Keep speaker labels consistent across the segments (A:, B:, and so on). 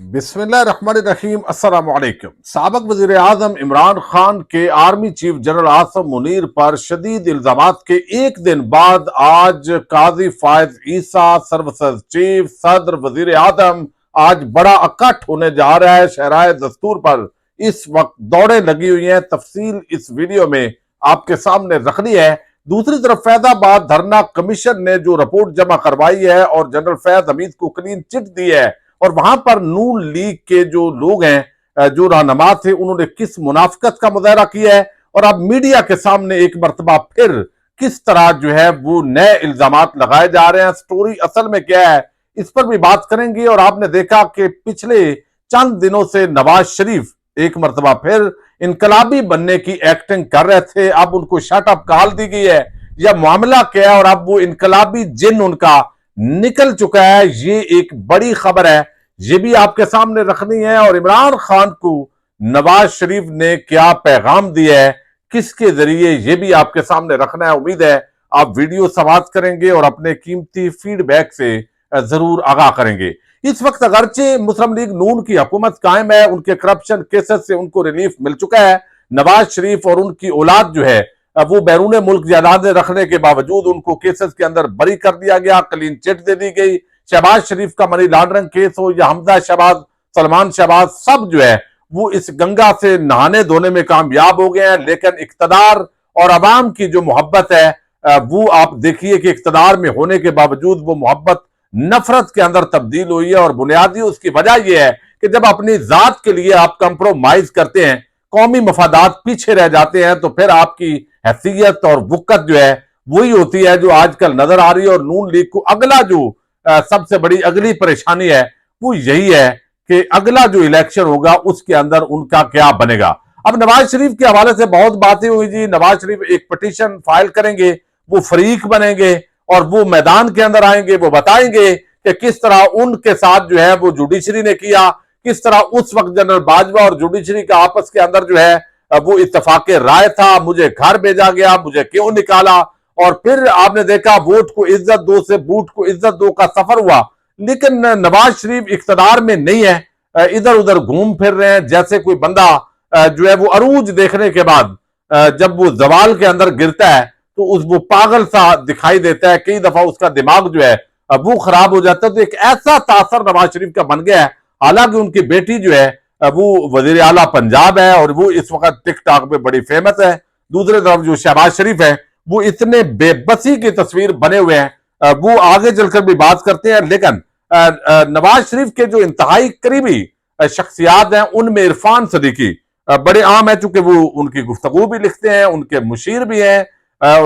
A: बिस्मिल्लाहिर्रहमानिर्रहीम। अस्सलाम वालेकुम। साबिक वज़ीर आज़म इमरान खान के army chief general Asim Munir पर शदीद इल्जामात के एक दिन बाद आज काजी फायज ईसा, सर्विसेज चीफ, सदर, वज़ीर आज़म आज बड़ा इकट्ठ होने जा रहा है शहराए दस्तूर पर। इस वक्त दौड़ें लगी हुई हैं। तफसील इस वीडियो में आपके सामने रखनी है। दूसरी तरफ फैजाबाद धरना कमीशन ने जो रिपोर्ट जमा करवाई है और जनरल फैज हमीद को क्लीन चिट दी है, और वहां पर नून लीग के जो लोग हैं, जो रहनुमा थे, उन्होंने किस मुनाफिकत का मुजाहरा किया है और अब मीडिया के सामने एक मरतबा फिर किस तरह जो है वो नए इल्जामात लगाए जा रहे हैं, स्टोरी असल में क्या है, इस पर भी बात करेंगे। और आपने देखा कि पिछले चंद दिनों से नवाज शरीफ एक मरतबा फिर इनकलाबी बनने की एक्टिंग कर रहे थे, अब उनको शट अप कॉल दी गई है, या मामला क्या है और अब वो इनकलाबी जिन उनका निकल चुका है, ये एक बड़ी खबर है, ये भी आपके सामने रखनी है। और इमरान खान को नवाज शरीफ ने क्या पैगाम दिया है, किसके जरिए, ये भी आपके सामने रखना है। उम्मीद है आप वीडियो समाप्त करेंगे और अपने कीमती फीडबैक से जरूर आगाह करेंगे। इस वक्त अगरचे मुस्लिम लीग नून की हुकूमत कायम है, उनके करप्शन केसेस से उनको रिलीफ मिल चुका है। नवाज शरीफ और उनकी औलाद जो है वो बैरून मुल्क जायदादें रखने के बावजूद उनको केसेस के अंदर बरी कर दिया गया, क्लीन चिट दे दी गई। शहबाज शरीफ का मनी लॉन्ड्रिंग केस हो या हमजा शहबाज, सलमान शहबाज, सब जो है वो इस गंगा से नहाने धोने में कामयाब हो गए हैं। लेकिन इक्तदार और अवाम की जो मोहब्बत है वो आप देखिए कि इक्तदार में होने के बावजूद वो मोहब्बत नफरत के अंदर तब्दील हुई है। और बुनियादी उसकी वजह यह है कि जब अपनी जात के लिए आप कंप्रोमाइज करते हैं, कौमी मफादात पीछे रह जाते हैं, तो फिर आपकी हैसियत और वक़्त जो है वही होती है जो आजकल नजर आ रही है। और नून लीग को अगला जो सबसे बड़ी अगली परेशानी है वो यही है कि अगला जो इलेक्शन होगा उसके अंदर उनका क्या बनेगा। अब नवाज शरीफ के हवाले से बहुत बातें हुई जी। नवाज शरीफ एक पिटीशन फाइल करेंगे, वो फरीक बनेंगे और वो मैदान के अंदर आएंगे, वो बताएंगे कि किस तरह उनके साथ जो है वो जुडिशरी ने किया, किस तरह उस वक्त जनरल बाजवा और जुडिशरी का आपस के अंदर जो है वो इत्तेफाक राय था, मुझे घर भेजा गया, मुझे क्यों निकाला। और फिर आपने देखा वोट को इज्जत दो से बूट को इज्जत दो का सफर हुआ। लेकिन नवाज शरीफ इख्तदार में नहीं है, इधर उधर घूम फिर रहे हैं जैसे कोई बंदा जो है वो अरूज देखने के बाद जब वो जवाल के अंदर गिरता है तो उस वो पागल सा दिखाई देता है। कई दफा उसका दिमाग जो है वो खराब हो जाता है। तो एक ऐसा तासर नवाज शरीफ का बन गया है। हालांकि उनकी बेटी जो है वो वजीर आला पंजाब है और वो इस वक्त टिकटॉक पे बड़ी फेमस है। दूसरी तरफ जो शहबाज शरीफ है वो इतने बेबसी की तस्वीर बने हुए हैं, वो आगे चलकर भी बात करते हैं। लेकिन नवाज शरीफ के जो इंतहाई करीबी शख्सियात हैं उनमें इरफान सदीकी बड़े आम है, चूंकि वो उनकी गुफ्तगू भी लिखते हैं, उनके मुशीर भी हैं,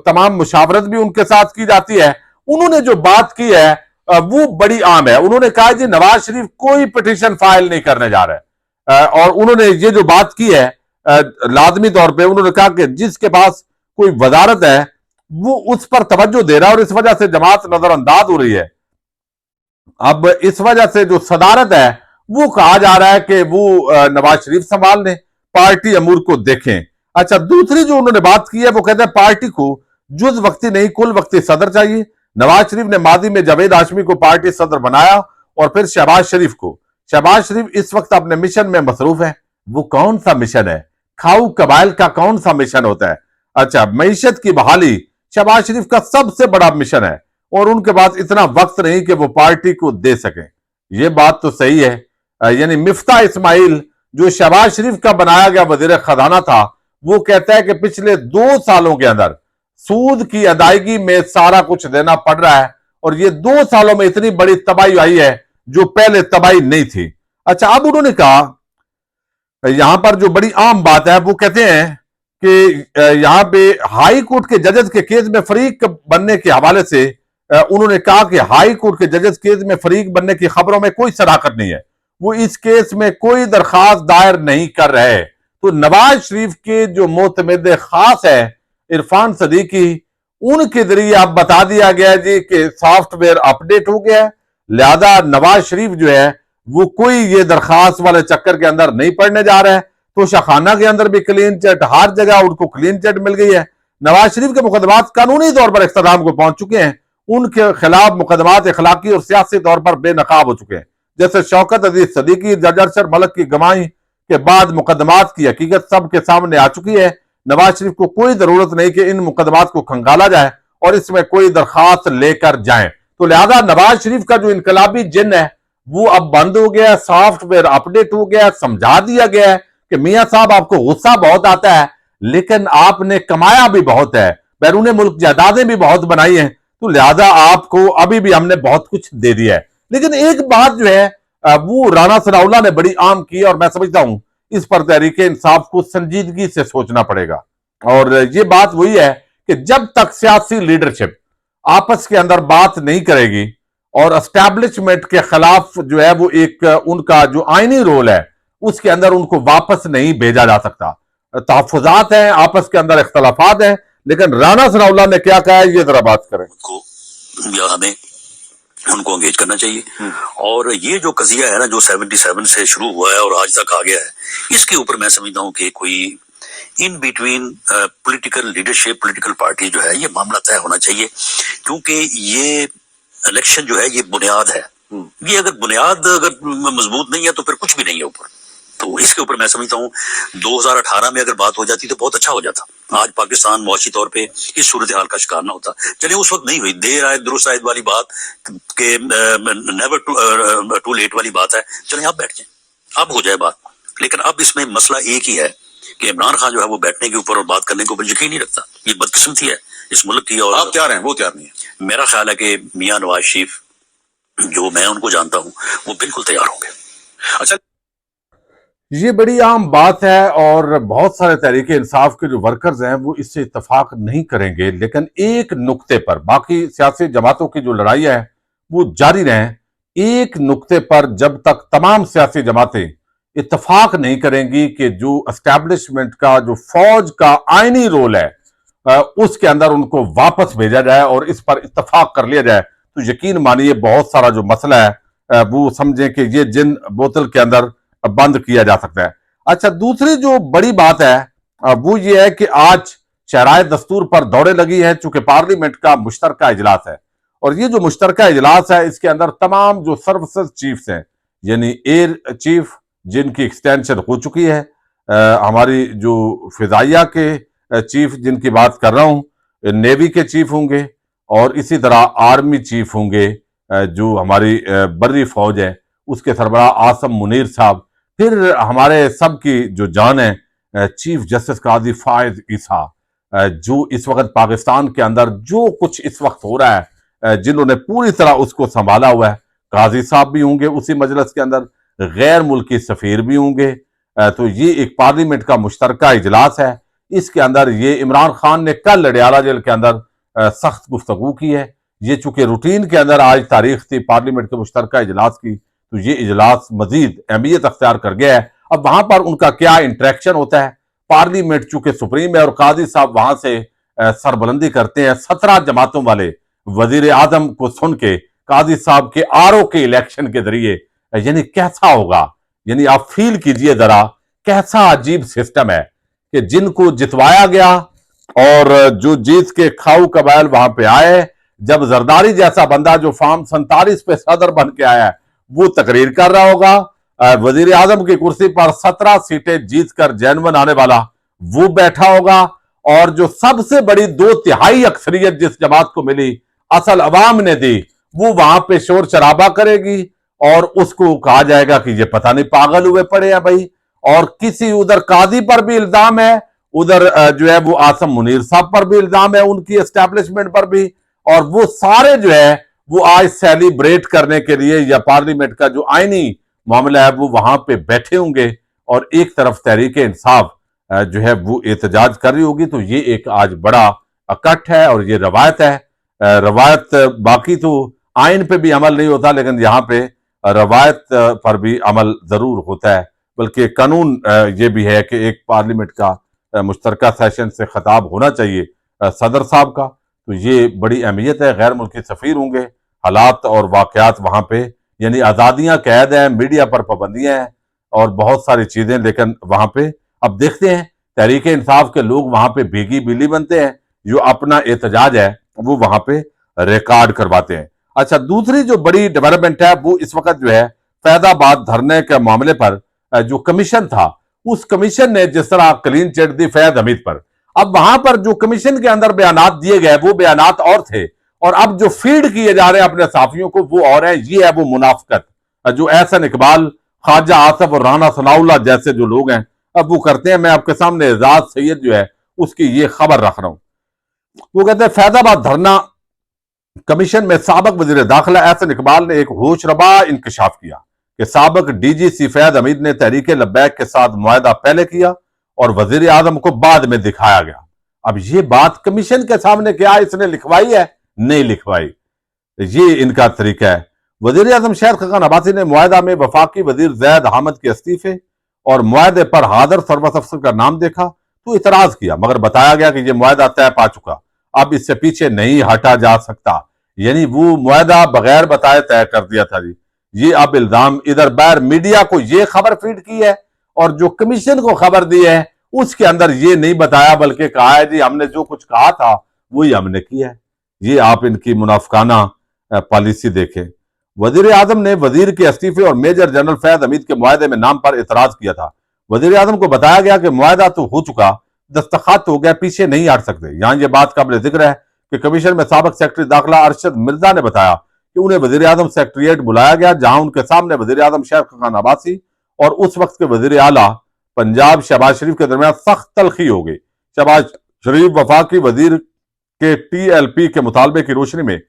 A: तमाम मुशावरत भी उनके साथ की जाती है। उन्होंने जो बात की है वो बड़ी आम है। उन्होंने कहा जी नवाज शरीफ कोई पिटीशन फाइल नहीं करने जा रहे हैं। और उन्होंने ये जो बात की है लाजमी तौर पे उन्होंने कहा कि जिसके पास कोई वजारत है वो उस पर तवज्जो दे रहा है और इस वजह से जमात नजरअंदाज हो रही है। अब इस वजह से जो सदारत है वो कहा जा रहा है कि वो नवाज शरीफ संभाल लें, पार्टी अमूर को देखें। अच्छा, दूसरी जो उन्होंने बात की है वो कहते हैं पार्टी को जुज वक्ती नहीं कुल वक्ती सदर चाहिए। नवाज शरीफ ने मादी में जावेद हाशमी को पार्टी सदर बनाया और फिर शहबाज शरीफ को। शहबाज शरीफ इस वक्त अपने मिशन में मसरूफ है। वो कौन सा मिशन है? खाऊ कबाइल का कौन सा मिशन होता है? अच्छा, मईशत की बहाली शहबाज शरीफ का सबसे बड़ा मिशन है और उनके पास इतना वक्त नहीं कि वो पार्टी को दे सके। ये बात तो सही है। यानी मिफ्ता इस्माइल जो शहबाज शरीफ का बनाया गया वजीर खजाना था, वो कहता है कि पिछले 2 सालों के अंदर सूद की अदायगी में सारा कुछ देना पड़ रहा है और ये 2 सालों में इतनी बड़ी तबाही आई है जो पहले तबाही नहीं थी। अच्छा, अब उन्होंने कहा यहां पर जो बड़ी आम बात है वो कहते हैं कि यहां पे हाई कोर्ट के जजेस के केस में फरीक बनने के हवाले से उन्होंने कहा कि हाई कोर्ट के जजेस केस में फरीक बनने की खबरों में कोई सदाकत नहीं है, वो इस केस में कोई दरखास्त दायर नहीं कर रहे। तो नवाज शरीफ के जो मोतमिद खास है इरफान सदीकी, उनके जरिए अब बता दिया गया जी कि सॉफ्टवेयर अपडेट हो गया है, लिहाजा नवाज शरीफ जो है वो कोई ये दरखास्त वाले चक्कर के अंदर नहीं पड़ने जा रहा है। तो शाखाना के अंदर भी क्लीन चिट, हर जगह उनको क्लीन चिट मिल गई है। नवाज शरीफ के मुकदमात कानूनी तौर पर इख्तिताम को पहुंच चुके हैं, उनके खिलाफ मुकदमात अखलाकी और सियासी तौर पर बेनकाब हो चुके हैं। जैसे शौकत अजीज सदीकी, जज अरशद मलिक की गवाही के बाद मुकदमात की हकीकत सब के सामने आ चुकी है। नवाज शरीफ को कोई जरूरत नहीं कि इन मुकदमात को खंगाला जाए और इसमें कोई दरखास्त लेकर जाएं। तो लिहाजा नवाज शरीफ का जो इनकलाबी जिन है वो अब बंद हो गया, सॉफ्टवेयर अपडेट हो गया, समझा दिया गया है कि मियां साहब आपको गुस्सा बहुत आता है लेकिन आपने कमाया भी बहुत है, बैरून मुल्क जायदादें भी बहुत बनाई हैं, तो लिहाजा आपको अभी भी हमने बहुत कुछ दे दिया है। लेकिन एक बात जो है वो राणा सनाउल्लाह ने बड़ी आम की और मैं समझता हूं इस पर तहरीक इंसाफ को संजीदगी से सोचना पड़ेगा। और ये बात वही है कि जब तक सियासी लीडरशिप आपस के अंदर बात नहीं करेगी और एस्टैब्लिशमेंट के खिलाफ जो है वो एक उनका जो आईनी रोल है उसके अंदर उनको वापस नहीं भेजा जा सकता। तहफुजात हैं, आपस के अंदर इख्तलाफात हैं, लेकिन राणा सनाउल्लाह ने क्या कहा है ये जरा बात करें।
B: या हमें उनको एंगेज करना चाहिए। और ये जो कजिया है ना जो 77 से शुरू हुआ है और आज तक आ गया है, इसके ऊपर मैं समझता हूँ कि कोई in between political leadership, political party जो है ये मामला तय होना चाहिए, क्योंकि ये इलेक्शन जो है ये बुनियाद है। ये अगर बुनियाद अगर मजबूत नहीं है तो फिर कुछ भी नहीं है ऊपर। तो इसके ऊपर मैं समझता हूँ 2018 में अगर बात हो जाती तो बहुत अच्छा हो जाता। आज पाकिस्तान मुआशी तौर पे इस सूरत हाल का शिकार ना होता। चलिए उस वक्त नहीं हुई, देर आए दुरुस्त आयत वाली बात के नेवर टू लेट वाली बात है। चलिए आप बैठ जाए, अब हो जाए बात। लेकिन अब इसमें मसला एक ही है कि इमरान खान जो है वो बैठने के ऊपर और बात करने के ऊपर यकीन नहीं रखता। ये बदकिस्मती है इस मुल्क की। और
C: आप तैयार हैं, वो तैयार नहीं है।
B: मेरा ख्याल है कि मियां नवाज शरीफ जो मैं उनको जानता हूँ वो बिल्कुल तैयार होंगे। अच्छा,
A: ये बड़ी आम बात है और बहुत सारे तहरीक इंसाफ के जो वर्कर्स हैं वो इससे इत्तफाक नहीं करेंगे, लेकिन एक नुक्ते पर, बाकी सियासी जमातों की जो लड़ाई है वो जारी रहें, एक नुक्ते पर जब तक तमाम सियासी जमातें इत्तफाक नहीं करेंगी कि जो एस्टैब्लिशमेंट का जो फौज का आईनी रोल है उसके अंदर उनको वापस भेजा जाए और इस पर इत्तफाक कर लिया जाए, तो यकीन मानिए बहुत सारा जो मसला है वो समझें कि ये जिन बोतल के अंदर बंद किया जा सकता है। अच्छा, दूसरी जो बड़ी बात है वो ये है कि आज शराय दस्तूर पर दौड़े लगी है, चूंकि पार्लियामेंट का मुश्तरका इजलास है और ये जो मुश्तरका इजलास है इसके अंदर तमाम जो सर्विसेज चीफ्स हैं, यानी एयर चीफ जिनकी एक्सटेंशन हो चुकी है, हमारी जो फिजाइया के चीफ जिनकी बात कर रहा हूं, नेवी के चीफ होंगे और इसी तरह आर्मी चीफ होंगे, जो हमारी बर्री फौज है उसके सरबराह आसम मुनीर साहब, फिर हमारे सब की जो जान है चीफ जस्टिस काजी फायज ईसा, जो इस वक्त पाकिस्तान के अंदर जो कुछ इस वक्त हो रहा है जिन्होंने पूरी तरह उसको संभाला हुआ है, काजी साहब भी होंगे उसी मजलिस के अंदर, गैर मुल्की सफीर भी होंगे। तो ये एक पार्लियामेंट का मुश्तरका इजलास है। इसके अंदर ये इमरान खान ने कल अडयाला जेल के अंदर सख्त गुफ्तगू की है। ये चूंकि रूटीन के अंदर आज तारीख थी पार्लियामेंट के मुश्तरका इजलास की, तो ये इजलास मजीद अहमियत अख्तियार कर गया है। अब वहां पर उनका क्या इंटरेक्शन होता है, पार्लियामेंट चूंकि सुप्रीम है और काजी साहब वहां से सरबुलंदी करते हैं, 17 जमातों वाले वजीर आजम को सुन के काजी साहब के आरओ के इलेक्शन के जरिए, यानी कैसा होगा, यानी आप फील कीजिए जरा कैसा अजीब सिस्टम है कि जिनको जितवाया गया और जो जीत के खाऊ कबाइल वहां पे आए, जब जरदारी जैसा बंदा जो फार्म 47 पे सदर बन के आया है वो तकरीर कर रहा होगा, वजीर आजम की कुर्सी पर 17 सीटें जीतकर जैनवन आने वाला वो बैठा होगा और जो सबसे बड़ी 2/3 अक्सरियत जिस जमात को मिली, असल अवाम ने दी, वो वहां पे शोर शराबा करेगी और उसको कहा जाएगा कि ये पता नहीं पागल हुए पड़े हैं भाई। और किसी उधर काजी पर भी इल्जाम है, उधर जो है वो आसम मुनीर साहब पर भी इल्जाम है, उनकी एस्टैब्लिशमेंट पर भी, और वो सारे जो है वो आज सेलिब्रेट करने के लिए या पार्लियामेंट का जो आईनी मामला है वो वहां पे बैठे होंगे और एक तरफ तहरीक इंसाफ जो है वो एहतजाज कर रही होगी। तो ये एक आज बड़ा इकट्ठ है और ये रवायत है। रवायत बाकी तो आइन पे भी अमल नहीं होता, लेकिन यहाँ पे रवायत पर भी अमल जरूर होता है, बल्कि कानून ये भी है कि एक पार्लियामेंट का मुश्तरका सेशन से खिताब होना चाहिए सदर साहब का। तो ये बड़ी अहमियत है। गैर मुल्की सफीर होंगे, हालात और वाकयात वहां पे, यानी आज़ादियां कैद हैं, मीडिया पर पाबंदियां हैं और बहुत सारी चीजें, लेकिन वहां पे अब देखते हैं तहरीक इंसाफ के लोग वहां पे भीगी बिल्ली बनते हैं, जो अपना एहतजाज है वो वहां पे रिकॉर्ड करवाते हैं। अच्छा, दूसरी जो बड़ी डेवलपमेंट है वो इस वक्त जो है फैदाबाद धरने के मामले पर जो कमीशन था, उस कमीशन ने जिस तरह क्लीन चिट दी फैद हमीद पर, अब वहां पर जो कमीशन के अंदर बयानात दिए गए वो बयानात और थे, और अब जो फीड किए जा रहे हैं अपने साफियों को वो और है। ये है वो मुनाफिकत जो एहसन इकबाल, ख्वाजा आसिफ और राना सनाउल्लाह जैसे जो लोग हैं अब वो करते हैं। मैं आपके सामने एजाज सैयद जो है उसकी ये खबर रख रहा हूं। वो कहते हैं फैजाबाद धरना कमीशन में साबक वजीर दाखिला एहसन इकबाल ने एक होशरबा इंकशाफ किया कि साबक डीजीसी फैद हमीद ने तहरीक लब्बैक के साथ मुआहदा पहले किया और वजीर आजम को बाद में दिखाया गया। अब ये बात कमीशन के सामने क्या इसने लिखवाई है? नहीं लिखवाई, ये इनका तरीका है। वजीर आजम शहर खकान अब्बासी ने मुआहदा में वफाकी वजीर जैद अहमद के इस्तीफे और मुआहदे पर हादर सरबत अफसर का नाम देखा तो इतराज किया, मगर बताया गया कि यह मुआहदा तय पा चुका, अब इससे पीछे नहीं हटा जा सकता। यानी वो मुआहदा बगैर बताए तय कर दिया था जी। ये अब इल्जाम इधर बाहर मीडिया को ये खबर फीड की है और जो कमीशन को खबर दी है उसके अंदर ये नहीं बताया, बल्कि कहा है जी हमने जो कुछ कहा था वही हमने किया है। ये आप इनकी मुनाफिकाना पॉलिसी देखें। वजीर आजम ने वजीर के इस्तीफे और मेजर जनरल फैज हमीद के मुआहदे में नाम पर इतराज किया था। वजीर आजम को बताया गया कि मुआहदा तो हो चुका, दस्तखत हो गया, पीछे नहीं हट सकते। यहां ये बात काबिल जिक्र है कि कमीशन में साबक सेक्रेटरी दाखिला अरशद मिर्जा ने बताया कि उन्हें वजीर आजम सेक्रेटरिएट बुलाया गया, जहां उनके सामने वजीर आजम शहर खकान अब्बासी और उस वक्त के वजीर आला पंजाब शहबाज शरीफ के दरमियान सख्त तलखी हो गई। शहबाज शरीफ वफाकी वजीर के TLP के मुतालबे की रोशनी में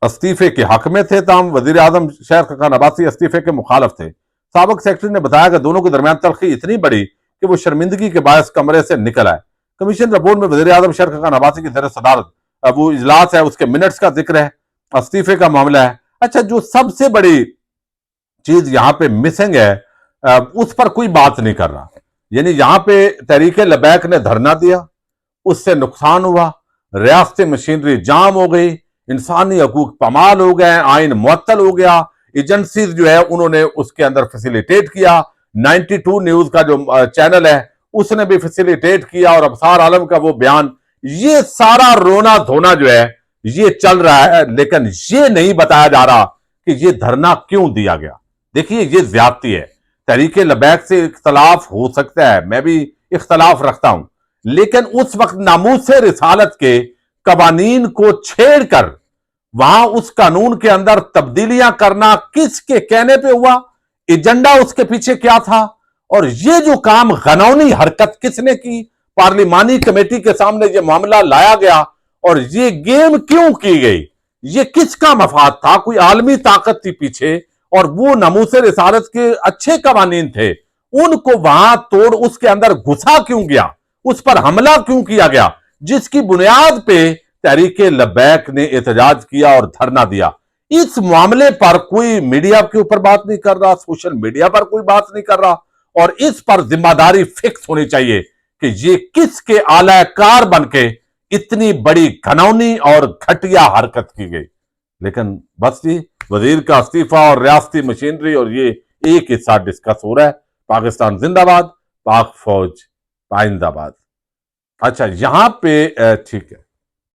A: इस्तीफे के हक में थे, ताम वजीर आजम शहर खकान अब्बासी इस्तीफे के मुखालफ थे। साबक सेक्रेटरी ने बताया कि दोनों के दरमियान तलखी इतनी बड़ी कि वो शर्मिंदगी के बायस कमरे से निकल आए। कमीशन रिपोर्ट में वजीर आजम शहर खकान अब्बासी की ज़ेर सदारत वो इजलास है, उसके मिनट्स का जिक्र है, इस्तीफे का मामला है। अच्छा, जो सबसे बड़ी चीज यहां पे मिसिंग है उस पर कोई बात नहीं कर रहा। यानी यहां पे तहरीक लबैक ने धरना दिया, उससे नुकसान हुआ, रियासती मशीनरी जाम हो गई, इंसानी हकूक पामाल हो गए, आइन मुअत्तल हो गया, एजेंसीज जो है उन्होंने उसके अंदर फैसिलिटेट किया। 92 न्यूज का जो चैनल है उसने भी फैसिलिटेट किया और अबसार आलम का वो बयान, ये सारा रोना धोना जो है ये चल रहा है, लेकिन ये नहीं बताया जा रहा कि ये धरना क्यों दिया गया। देखिए ये ज्यादती है। तहरीक लबैक से इख्तलाफ हो सकता है, मैं भी इख्तलाफ रखता हूं, लेकिन उस वक्त नामूस रिसालत के कवानीन को छेड़कर वहां उस कानून के अंदर तब्दीलियां करना किसके कहने पे हुआ, एजेंडा उसके पीछे क्या था, और ये जो काम गनौनी हरकत किसने की, पार्लिमानी कमेटी के सामने ये मामला लाया गया और ये गेम क्यों की गई, ये किसका मफाद था, कोई आलमी ताकत थी पीछे, और वो नमूसे रिसालत के अच्छे कवानीन थे, उनको वहां तोड़ उसके अंदर घुसा क्यों गया, उस पर हमला क्यों किया गया, जिसकी बुनियाद पे तहरीक लबैक ने एहतजाज किया और धरना दिया। इस मामले पर कोई मीडिया के ऊपर बात नहीं कर रहा, सोशल मीडिया पर कोई बात नहीं कर रहा, और इस पर जिम्मेदारी फिक्स होनी चाहिए कि ये किसके आलाकार बनके इतनी बड़ी घनौनी और घटिया हरकत की गई। लेकिन बस जी वजीर का इस्तीफा और रियासती मशीनरी और ये एक ही साथ डिस्कस हो रहा है। पाकिस्तान जिंदाबाद, पाक फौज पाइंदाबाद। अच्छा, यहां पे ठीक है।